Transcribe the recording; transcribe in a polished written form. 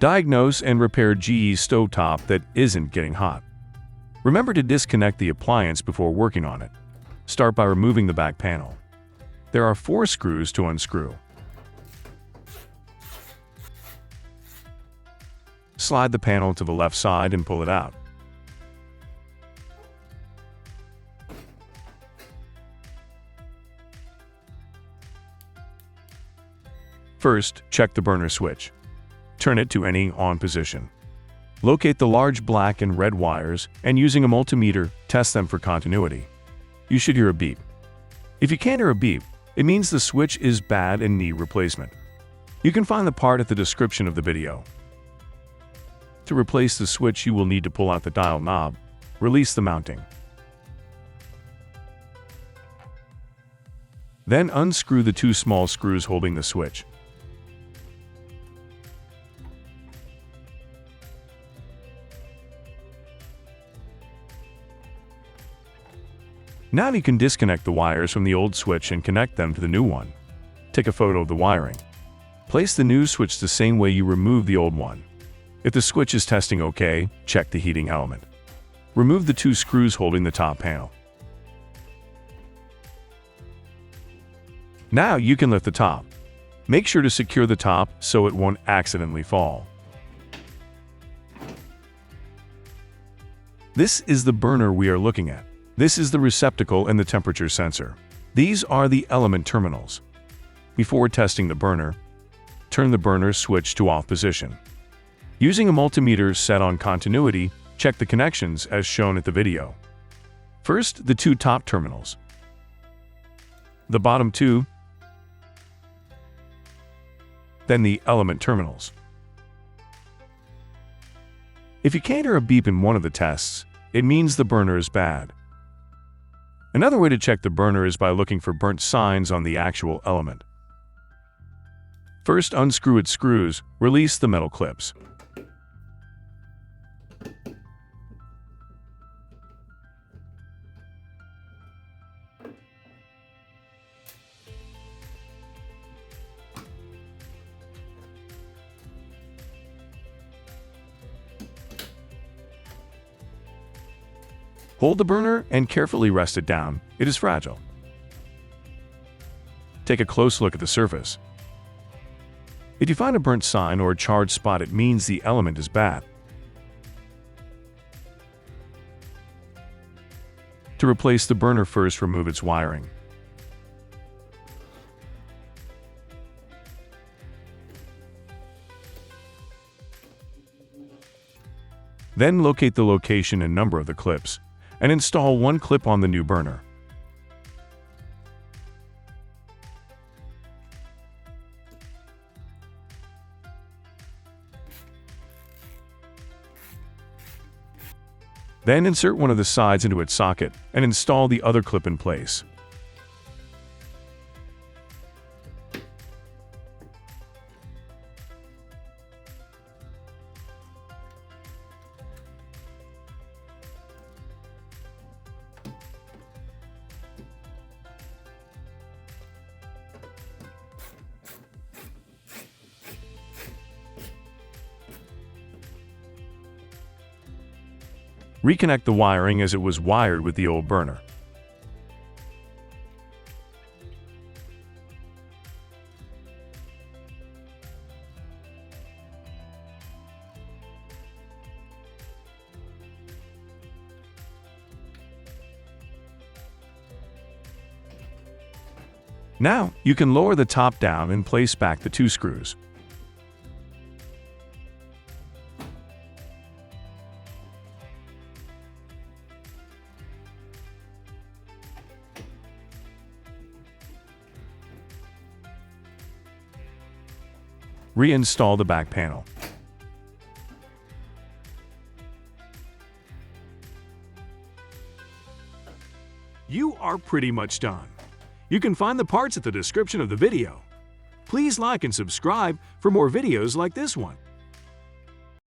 Diagnose and repair GE stovetop that isn't getting hot. Remember to disconnect the appliance before working on it. Start by removing the back panel. There are 4 screws to unscrew. Slide the panel to the left side and pull it out. First, check the burner switch. Turn it to any on position. Locate the large black and red wires and using a multimeter, test them for continuity. You should hear a beep. If you can't hear a beep, it means the switch is bad and need replacement. You can find the part at the description of the video. To replace the switch, you will need to pull out the dial knob, release the mounting. Then unscrew the 2 small screws holding the switch. Now you can disconnect the wires from the old switch and connect them to the new one. Take a photo of the wiring. Place the new switch the same way you removed the old one. If the switch is testing OK, check the heating element. Remove the 2 screws holding the top panel. Now you can lift the top. Make sure to secure the top so it won't accidentally fall. This is the burner we are looking at. This is the receptacle and the temperature sensor. These are the element terminals. Before testing the burner, turn the burner switch to off position. Using a multimeter set on continuity, check the connections as shown at the video. First, the 2 top terminals. The bottom 2. Then the element terminals. If you can't hear a beep in one of the tests, it means the burner is bad. Another way to check the burner is by looking for burnt signs on the actual element. First, unscrew its screws, release the metal clips. Hold the burner and carefully rest it down. It is fragile. Take a close look at the surface. If you find a burnt sign or a charred spot, it means the element is bad. To replace the burner, first remove its wiring. Then locate the location and number of the clips, and install 1 clip on the new burner. Then insert one of the sides into its socket and install the other clip in place. Reconnect the wiring as it was wired with the old burner. Now, you can lower the top down and place back the 2 screws. Reinstall the back panel. You are pretty much done. You can find the parts at the description of the video. Please like and subscribe for more videos like this one.